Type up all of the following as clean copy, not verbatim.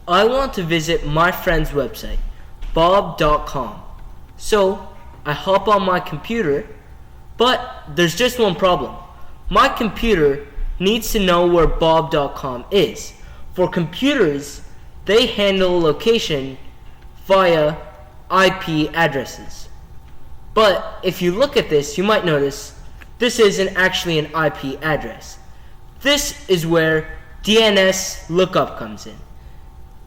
I want to visit my friend's website, bob.com. So I hop on my computer, but there's just one problem. My computer needs to know where bob.com is. For computers, they handle location via IP addresses. But if you look at this, you might notice this isn't actually an IP address. This is where DNS lookup comes in.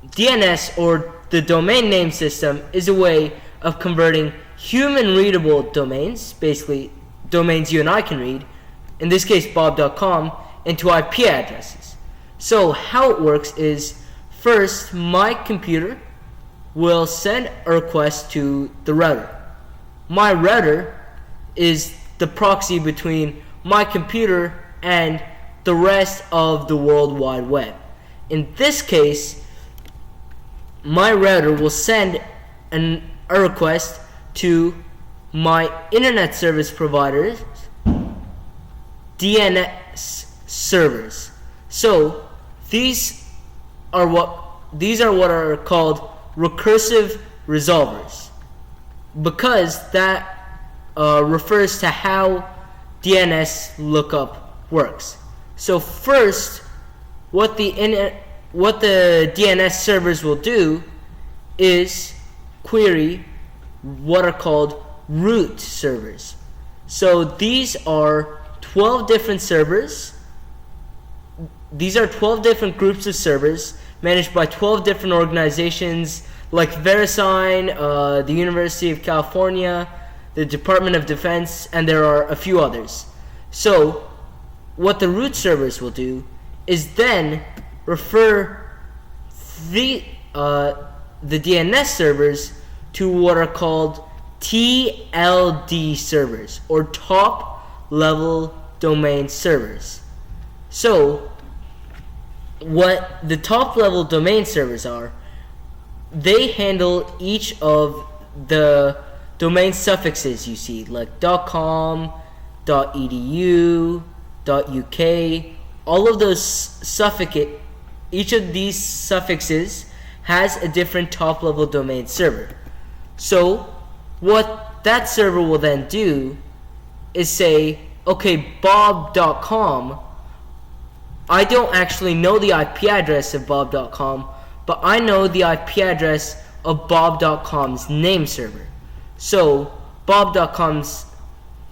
DNS, or the domain name system, is a way of converting human-readable domains, basically domains you and I can read, in this case bob.com, into IP addresses. So how it works is, first my computer will send a request to the router. My router is the proxy between my computer and the rest of the World Wide Web. In this case, my router will send a request to my internet service provider's DNS servers. So these are what are called recursive resolvers, because that refers to how DNS lookup works. So first, what the DNS servers will do is query what are called root servers. So these are 12 different servers. These are 12 different groups of servers managed by 12 different organizations like VeriSign, the University of California, the Department of Defense, and there are a few others. So what the root servers will do is then refer the DNS servers to what are called TLD servers, or top level domain servers. So what the top level domain servers are, they handle each of the domain suffixes you see, like .com, .edu, .uk, all of those each of these suffixes has a different top level domain server. So what that server will then do is say, okay, bob.com, I don't actually know the IP address of bob.com, but I know the IP address of bob.com's name server. So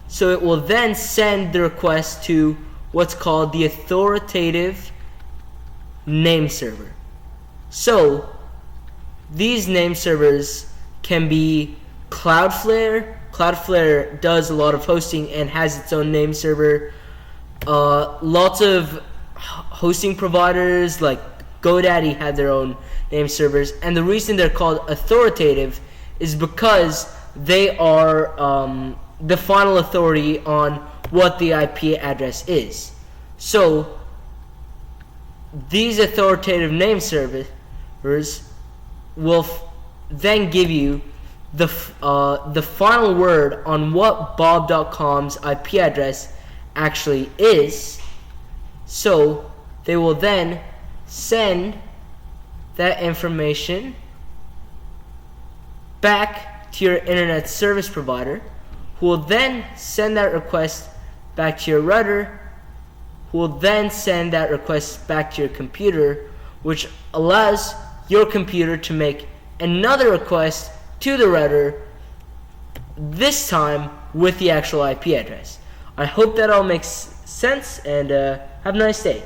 so it will then send the request to what's called the authoritative name server. So these name servers can be Cloudflare. Cloudflare does a lot of hosting and has its own name server. Lots of hosting providers like GoDaddy have their own name servers, and the reason they're called authoritative is because they are the final authority on what the IP address is. So these authoritative name servers will then give you the final word on what bob.com's IP address actually is. So they will then send that information back to your internet service provider, who will then send that request back to your router, who will then send that request back to your computer, which allows your computer to make another request to the router, this time with the actual IP address. I hope that all makes sense, and have a nice day.